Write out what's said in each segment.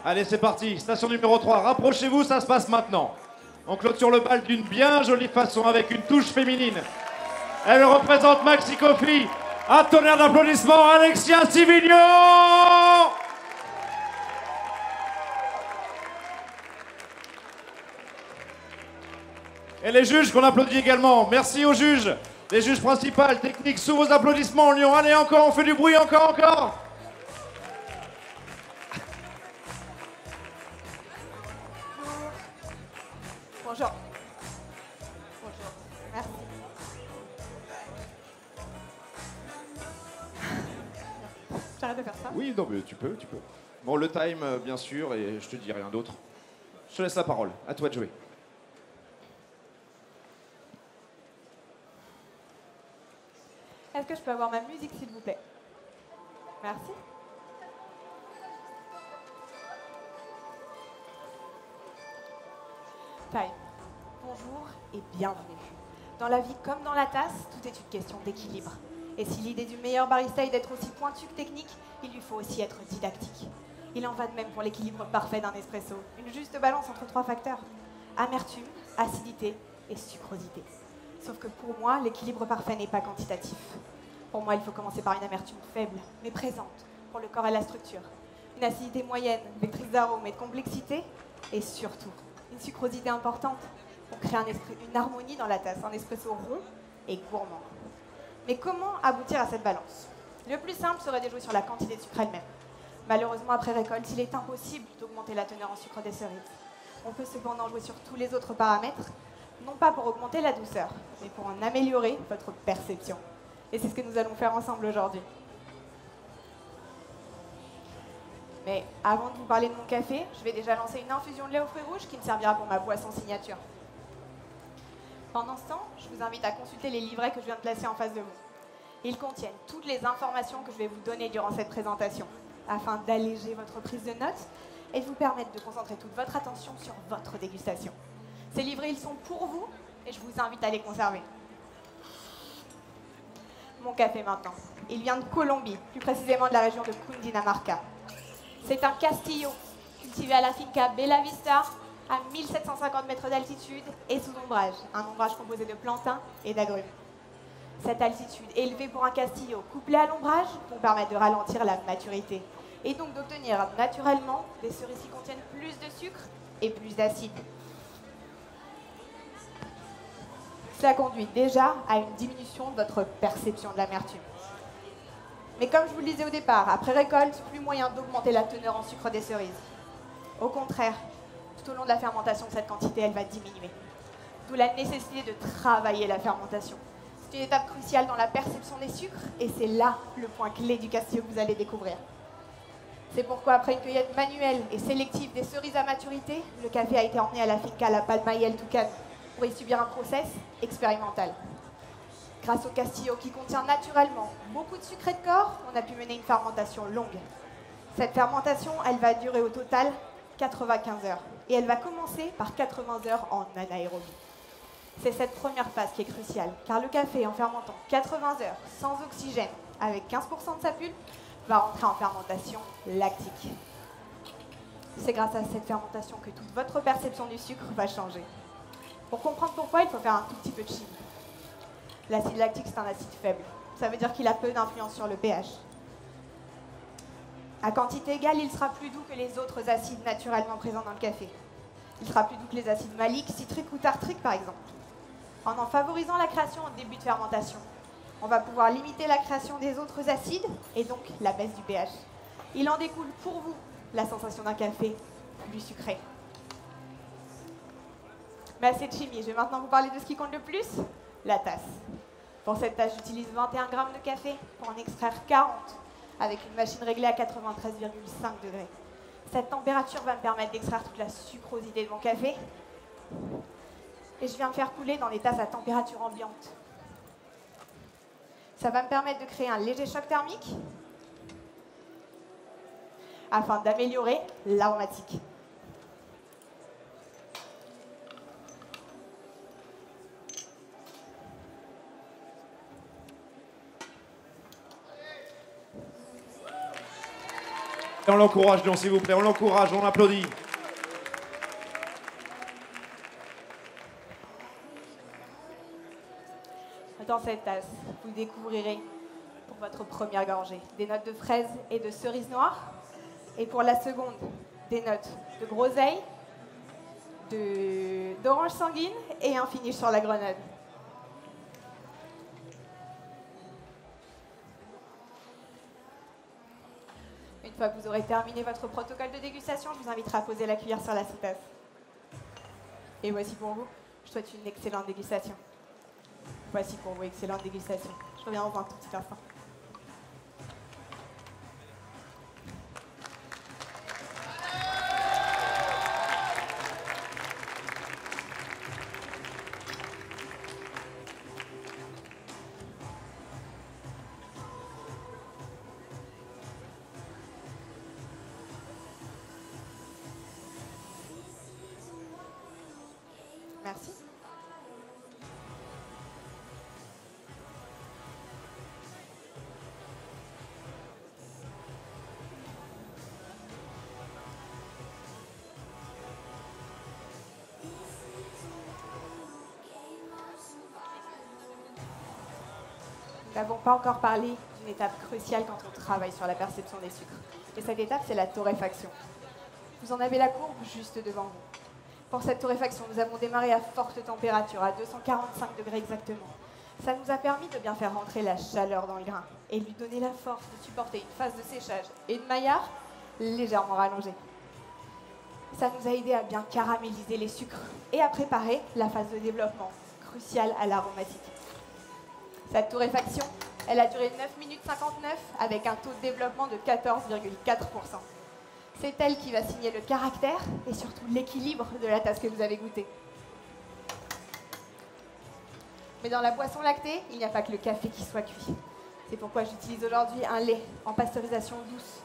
Allez, c'est parti. Station numéro 3. Rapprochez-vous, ça se passe maintenant. On clôture le bal d'une bien jolie façon avec une touche féminine. Elle représente Maxi Coffee. Un tonnerre d'applaudissements, Alexia Sivigno. Et les juges qu'on applaudit également. Merci aux juges. Les juges principales, techniques, sous vos applaudissements, Lyon. Allez, encore, on fait du bruit, encore. Bonjour. Bonjour. Merci. J'arrête de faire ça. Oui, non, mais tu peux. Bon, le time, bien sûr, et je te dis rien d'autre. Je te laisse la parole. À toi de jouer. Est-ce que je peux avoir ma musique, s'il vous plaît? Merci. Time. Bonjour et bienvenue. Dans la vie comme dans la tasse, tout est une question d'équilibre. Et si l'idée du meilleur barista est d'être aussi pointu que technique, il lui faut aussi être didactique. Il en va de même pour l'équilibre parfait d'un espresso. Une juste balance entre 3 facteurs. Amertume, acidité et sucrosité. Sauf que pour moi, l'équilibre parfait n'est pas quantitatif. Pour moi, il faut commencer par une amertume faible, mais présente, pour le corps et la structure. Une acidité moyenne, vectrice d'arôme et de complexité. Et surtout, une sucrosité importante pour créer une harmonie dans la tasse, un espresso rond et gourmand. Mais comment aboutir à cette balance? Le plus simple serait de jouer sur la quantité de sucre elle-même. Malheureusement, après récolte, il est impossible d'augmenter la teneur en sucre des cerises. On peut cependant jouer sur tous les autres paramètres, non pas pour augmenter la douceur, mais pour en améliorer votre perception. Et c'est ce que nous allons faire ensemble aujourd'hui. Mais avant de vous parler de mon café, je vais déjà lancer une infusion de lait aux fruits rouges qui me servira pour ma boisson signature. Pendant ce temps, je vous invite à consulter les livrets que je viens de placer en face de vous. Ils contiennent toutes les informations que je vais vous donner durant cette présentation, afin d'alléger votre prise de notes et de vous permettre de concentrer toute votre attention sur votre dégustation. Ces livrets, ils sont pour vous et je vous invite à les conserver. Mon café maintenant. Il vient de Colombie, plus précisément de la région de Cundinamarca. C'est un castillo, cultivé à la finca Bella Vista, à 1750 mètres d'altitude et sous ombrage, un ombrage composé de plantains et d'agrumes. Cette altitude élevée pour un castillo couplé à l'ombrage vous permet de ralentir la maturité et donc d'obtenir naturellement des cerises qui contiennent plus de sucre et plus d'acide. Cela conduit déjà à une diminution de votre perception de l'amertume. Mais comme je vous le disais au départ, après récolte, plus moyen d'augmenter la teneur en sucre des cerises. Au contraire, tout au long de la fermentation, cette quantité, elle va diminuer. D'où la nécessité de travailler la fermentation. C'est une étape cruciale dans la perception des sucres et c'est là le point clé du castillo que vous allez découvrir. C'est pourquoi, après une cueillette manuelle et sélective des cerises à maturité, le café a été emmené à la finca La Palma y El Tucán pour y subir un process expérimental. Grâce au castillo qui contient naturellement beaucoup de sucre et de corps, on a pu mener une fermentation longue. Cette fermentation, elle va durer au total 95 heures. Et elle va commencer par 80 heures en anaérobie. C'est cette première phase qui est cruciale, car le café, en fermentant 80 heures sans oxygène, avec 15% de sa pulpe, va rentrer en fermentation lactique. C'est grâce à cette fermentation que toute votre perception du sucre va changer. Pour comprendre pourquoi, il faut faire un tout petit peu de chimie. L'acide lactique, c'est un acide faible. Ça veut dire qu'il a peu d'influence sur le pH. À quantité égale, il sera plus doux que les autres acides naturellement présents dans le café. Il sera plus doux que les acides maliques, citriques ou tartriques, par exemple. En favorisant la création au début de fermentation, on va pouvoir limiter la création des autres acides et donc la baisse du pH. Il en découle pour vous la sensation d'un café plus sucré. Mais assez de chimie, je vais maintenant vous parler de ce qui compte le plus, la tasse. Pour cette tâche, j'utilise 21 g de café pour en extraire 40 avec une machine réglée à 93,5 degrés. Cette température va me permettre d'extraire toute la sucrosité de mon café. Et je viens le faire couler dans des tasses à température ambiante. Ça va me permettre de créer un léger choc thermique afin d'améliorer l'aromatique. on l'encourage, donc, s'il vous plaît, on l'encourage, on applaudit. Dans cette tasse, vous découvrirez pour votre première gorgée des notes de fraises et de cerises noires. Et pour la seconde, des notes de groseille, d'orange sanguine et un finish sur la grenade. Une fois que vous aurez terminé votre protocole de dégustation, je vous inviterai à poser la cuillère sur la sous-tasse. Et voici pour vous, je souhaite une excellente dégustation. Voici pour vous, excellente dégustation. Je reviens dans un tout petit instant. Merci. Nous n'avons pas encore parlé d'une étape cruciale quand on travaille sur la perception des sucres. Et cette étape, c'est la torréfaction. Vous en avez la courbe juste devant vous. Pour cette torréfaction, nous avons démarré à forte température, à 245 degrés exactement. Ça nous a permis de bien faire rentrer la chaleur dans le grain et lui donner la force de supporter une phase de séchage et de maillard légèrement rallongée. Ça nous a aidé à bien caraméliser les sucres et à préparer la phase de développement, cruciale à l'aromatique. Cette torréfaction, elle a duré 9 minutes 59 avec un taux de développement de 14,4%. C'est elle qui va signer le caractère et surtout l'équilibre de la tasse que vous avez goûtée. Mais dans la boisson lactée, il n'y a pas que le café qui soit cuit. C'est pourquoi j'utilise aujourd'hui un lait en pasteurisation douce.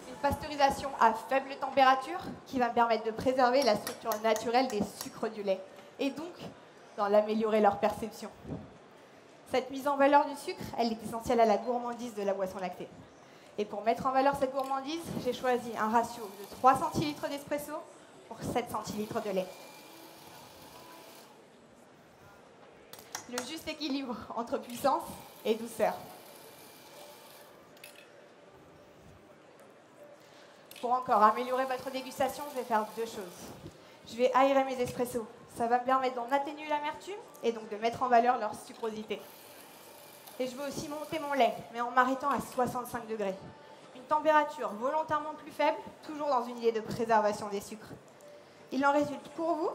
Une pasteurisation à faible température qui va me permettre de préserver la structure naturelle des sucres du lait et donc d'en améliorer leur perception. Cette mise en valeur du sucre, elle est essentielle à la gourmandise de la boisson lactée. Et pour mettre en valeur cette gourmandise, j'ai choisi un ratio de 3 centilitres d'espresso pour 7 centilitres de lait. Le juste équilibre entre puissance et douceur. Pour encore améliorer votre dégustation, je vais faire deux choses. Je vais aérer mes espressos. Ça va me permettre d'en atténuer l'amertume et donc de mettre en valeur leur sucrosité. Et je vais aussi monter mon lait, mais en m'arrêtant à 65 degrés. Une température volontairement plus faible, toujours dans une idée de préservation des sucres. Il en résulte pour vous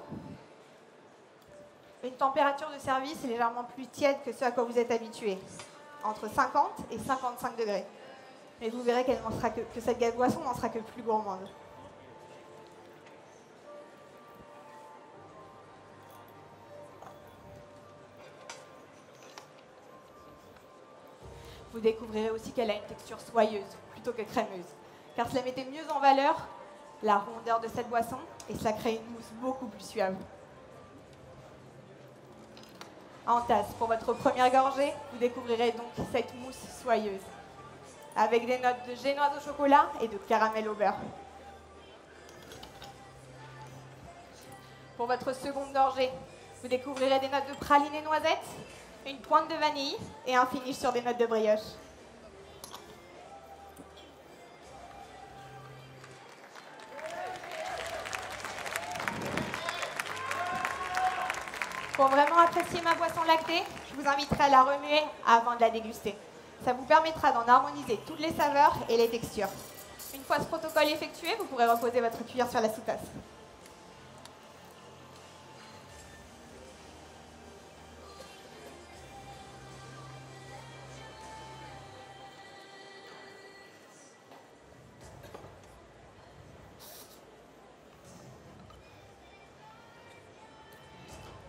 une température de service légèrement plus tiède que ce à quoi vous êtes habitué, entre 50 et 55 degrés. Mais vous verrez que cette boisson n'en sera que plus gourmande. Vous découvrirez aussi qu'elle a une texture soyeuse plutôt que crémeuse, car cela mettait mieux en valeur la rondeur de cette boisson et cela crée une mousse beaucoup plus suave. En tasse, pour votre première gorgée, vous découvrirez donc cette mousse soyeuse, avec des notes de génoise au chocolat et de caramel au beurre. Pour votre seconde gorgée, vous découvrirez des notes de praline et noisettes, une pointe de vanille et un finish sur des notes de brioche. Pour vraiment apprécier ma boisson lactée, je vous inviterai à la remuer avant de la déguster. Ça vous permettra d'en harmoniser toutes les saveurs et les textures. Une fois ce protocole effectué, vous pourrez reposer votre cuillère sur la sous-tasse.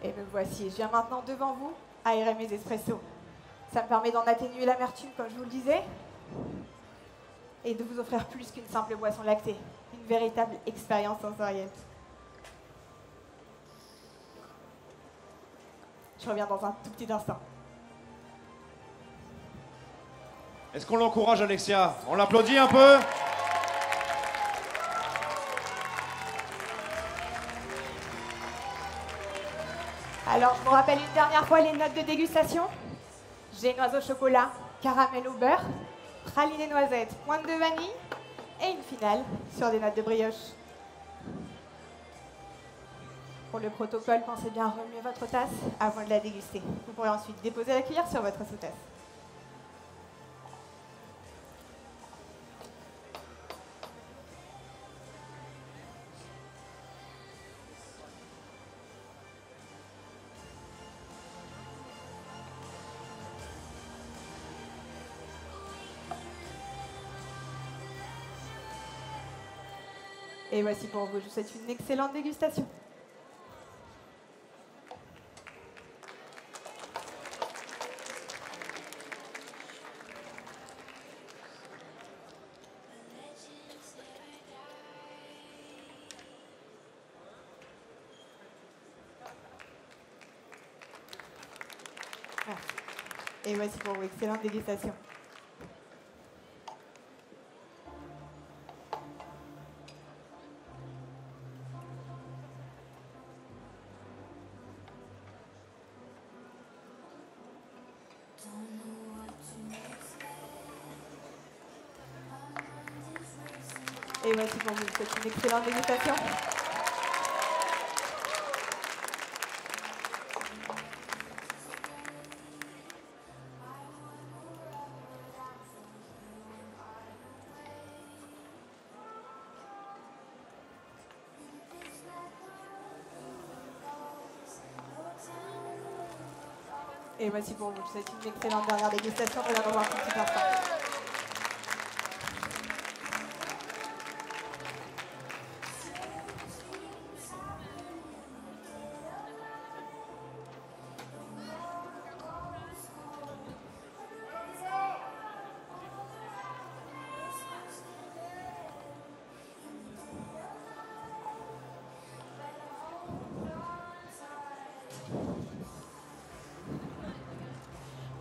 Et me voici, je viens maintenant devant vous aérer mes espressos. Ça me permet d'en atténuer l'amertume, comme je vous le disais, et de vous offrir plus qu'une simple boisson lactée, une véritable expérience sensorielle. Je reviens dans un tout petit instant. Est-ce qu'on l'encourage, Alexia? On l'applaudit un peu? Alors, je vous rappelle une dernière fois les notes de dégustation. Génoise au chocolat, caramel au beurre, praline et noisette, pointe de vanille, et une finale sur des notes de brioche. Pour le protocole, pensez bien à remuer votre tasse avant de la déguster. Vous pourrez ensuite déposer la cuillère sur votre sous-tasse. Et voici pour vous, je vous souhaite une excellente dégustation. Merci. Et voici pour vous, excellente dégustation. Et voici pour vous, c'est une excellente dégustation. Et voici pour vous, c'est une excellente dernière dégustation. On va revoir tout petit instant.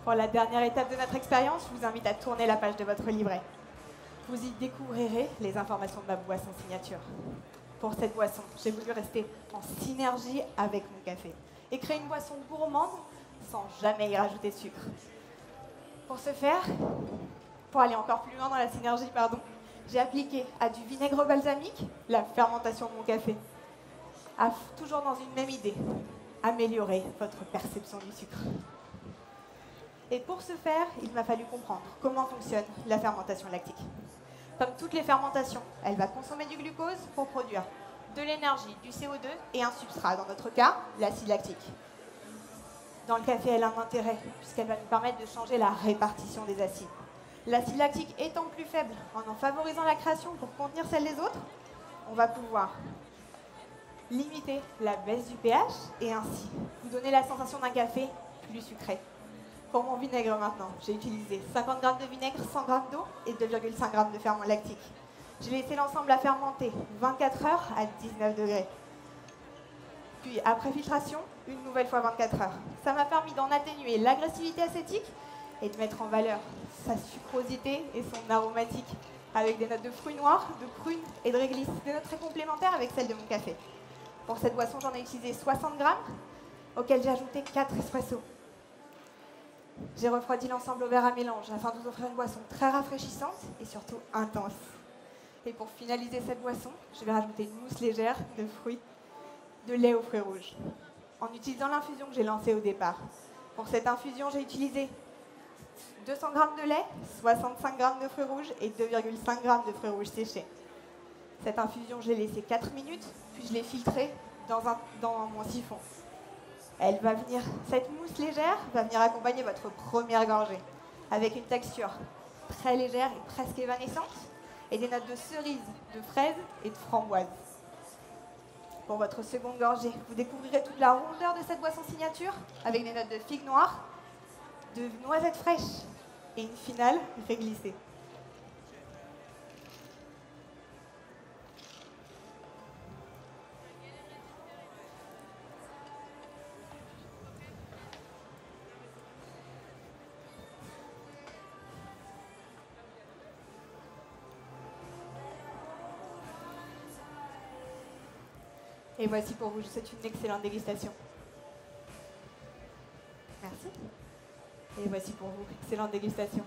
Pour la dernière étape de notre expérience, je vous invite à tourner la page de votre livret. Vous y découvrirez les informations de ma boisson signature. Pour cette boisson, j'ai voulu rester en synergie avec mon café et créer une boisson gourmande sans jamais y rajouter de sucre. Pour ce faire, pour aller encore plus loin dans la synergie, j'ai appliqué à du vinaigre balsamique la fermentation de mon café. Toujours dans une même idée, améliorer votre perception du sucre. Et pour ce faire, il m'a fallu comprendre comment fonctionne la fermentation lactique. Comme toutes les fermentations, elle va consommer du glucose pour produire de l'énergie, du CO2 et un substrat, dans notre cas, l'acide lactique. Dans le café, elle a un intérêt, puisqu'elle va nous permettre de changer la répartition des acides. L'acide lactique étant plus faible, en favorisant la création pour contenir celle des autres, on va pouvoir limiter la baisse du pH et ainsi vous donner la sensation d'un café plus sucré. Pour mon vinaigre maintenant, j'ai utilisé 50 g de vinaigre, 100 g d'eau et 2,5 g de ferment lactique. J'ai laissé l'ensemble à fermenter 24 heures à 19 degrés. Puis après filtration, une nouvelle fois 24 heures. Ça m'a permis d'en atténuer l'agressivité acétique et de mettre en valeur sa sucrosité et son aromatique avec des notes de fruits noirs, de prunes et de réglisse, des notes très complémentaires avec celles de mon café. Pour cette boisson, j'en ai utilisé 60 g, auxquels j'ai ajouté 4 espressos. J'ai refroidi l'ensemble au verre à mélange afin de vous offrir une boisson très rafraîchissante et surtout intense. Et pour finaliser cette boisson, je vais rajouter une mousse légère de fruits, de lait aux fruits rouges, en utilisant l'infusion que j'ai lancée au départ. Pour cette infusion, j'ai utilisé 200 g de lait, 65 g de fruits rouges et 2,5 g de fruits rouges séchés. Cette infusion, je l'ai laissée 4 minutes, puis je l'ai filtrée dans mon siphon. Cette mousse légère va venir accompagner votre première gorgée, avec une texture très légère et presque évanescente, et des notes de cerise, de fraise et de framboise. Pour votre seconde gorgée, vous découvrirez toute la rondeur de cette boisson signature, avec des notes de figues noires, de noisettes fraîches, et une finale réglissée. Et voici pour vous, je vous souhaite une excellente dégustation. Et voici pour vous, excellente dégustation.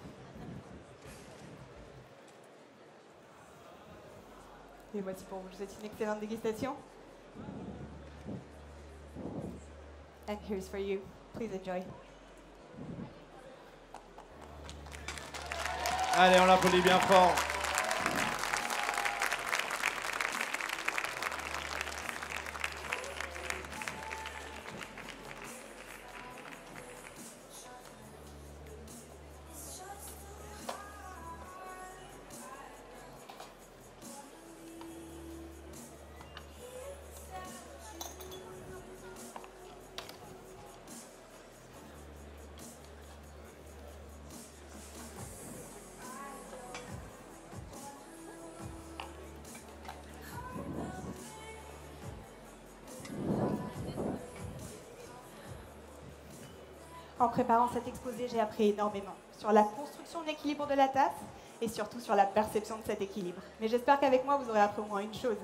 Et voici pour vous, je vous souhaite une excellente dégustation. And here's for you. Please enjoy. Allez, on l'applaudit bien fort. En préparant cet exposé, j'ai appris énormément sur la construction de l'équilibre de la tasse et surtout sur la perception de cet équilibre. Mais j'espère qu'avec moi, vous aurez appris au moins une chose.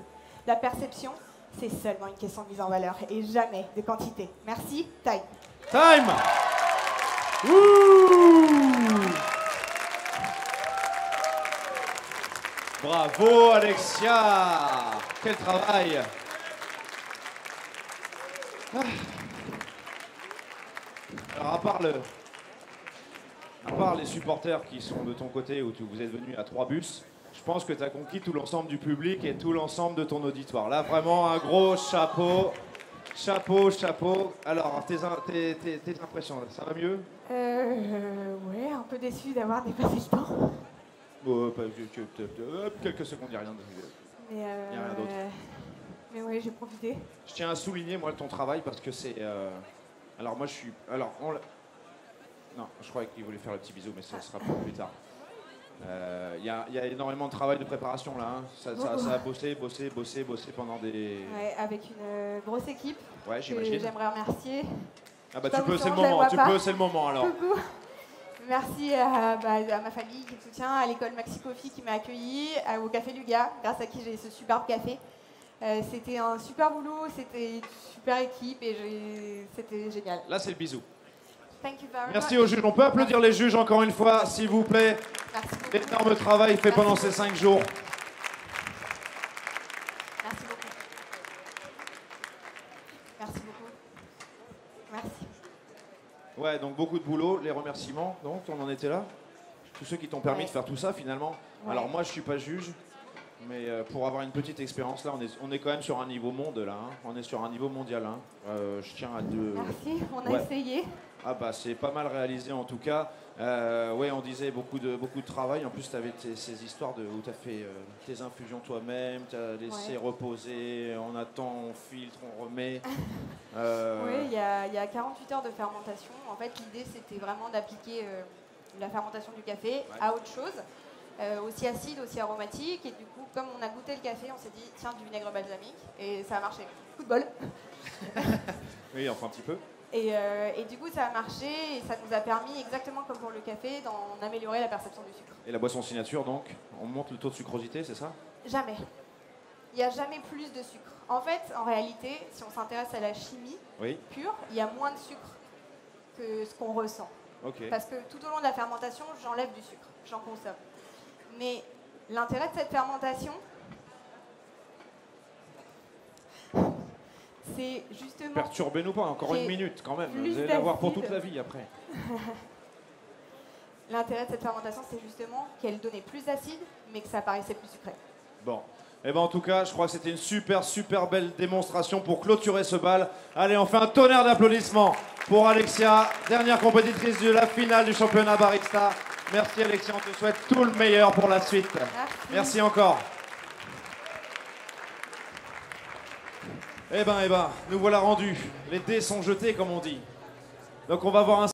La perception, c'est seulement une question de mise en valeur et jamais de quantité. Merci, time. Time. Ouh. Bravo Alexia. Quel travail. Alors à part les supporters qui sont de ton côté où vous êtes venus à 3 bus, je pense que tu as conquis tout l'ensemble du public et tout l'ensemble de ton auditoire. Là vraiment un gros chapeau. Chapeau. Alors tes impressions, ça va mieux? Ouais, un peu déçu d'avoir dépassé le temps. Quelques secondes, il n'y a rien de... Mais, y a rien d'autre. Mais ouais, j'ai profité. Je tiens à souligner, moi, ton travail, parce que c'est... Alors, moi, je suis... Alors, non, je croyais qu'il voulait faire le petit bisou, mais ça sera pour plus tard. Il y a énormément de travail de préparation, là. Hein. Ça a bossé pendant des... Ouais, avec une grosse équipe. Ouais, j'imagine. J'aimerais remercier. Ah bah, tu peux, c'est le moment. C'est le moment, alors. Coucou. Merci à ma famille qui me soutient, à l'école Maxi Coffee qui m'a accueilli, au Café Luga, grâce à qui j'ai ce superbe café. C'était un super boulot, c'était une super équipe et c'était génial. Là, c'est le bisou. Thank you very Merci much. aux juges. On peut applaudir les juges encore une fois, s'il vous plaît. Merci beaucoup. Énorme travail fait pendant ces 5 jours. Merci beaucoup. Merci beaucoup. Merci. Ouais, donc beaucoup de boulot, les remerciements, donc on en était là. Tous ceux qui t'ont permis de faire tout ça finalement. Ouais. Alors moi je suis pas juge, mais pour avoir une petite expérience là, on est quand même sur un niveau monde là, hein. On est sur un niveau mondial. Hein. Je tiens à te... Merci, on a essayé. Ah bah c'est pas mal réalisé en tout cas. Ouais, on disait beaucoup de travail. En plus tu avais ces histoires où tu as fait tes infusions toi-même, tu as laissé reposer, on attend, on filtre, on remet. Oui, il y a 48 heures de fermentation. En fait, l'idée, c'était vraiment d'appliquer la fermentation du café à autre chose, aussi acide, aussi aromatique. Et du coup, comme on a goûté le café, on s'est dit, tiens, du vinaigre balsamique. Et ça a marché. Coup de bol. Oui, enfin un petit peu. Et du coup, ça a marché et ça nous a permis, exactement comme pour le café, d'en améliorer la perception du sucre. Et la boisson signature, donc, on monte le taux de sucrosité, c'est ça? Jamais. Il n'y a jamais plus de sucre. En fait, en réalité, si on s'intéresse à la chimie pure, il y a moins de sucre que ce qu'on ressent. Okay. Parce que tout au long de la fermentation, j'enlève du sucre, j'en consomme. Mais l'intérêt de cette fermentation, c'est justement... Perturbez-nous pas, encore une minute quand même. Vous allez l'avoir pour toute la vie après. L'intérêt de cette fermentation, c'est justement qu'elle donnait plus d'acide, mais que ça paraissait plus sucré. Bon. Eh ben en tout cas, je crois que c'était une super belle démonstration pour clôturer ce bal. Allez, on fait un tonnerre d'applaudissements pour Alexia, dernière compétitrice de la finale du championnat barista. Merci Alexia, on te souhaite tout le meilleur pour la suite. Merci encore. Eh ben, nous voilà rendus. Les dés sont jetés, comme on dit. Donc on va voir un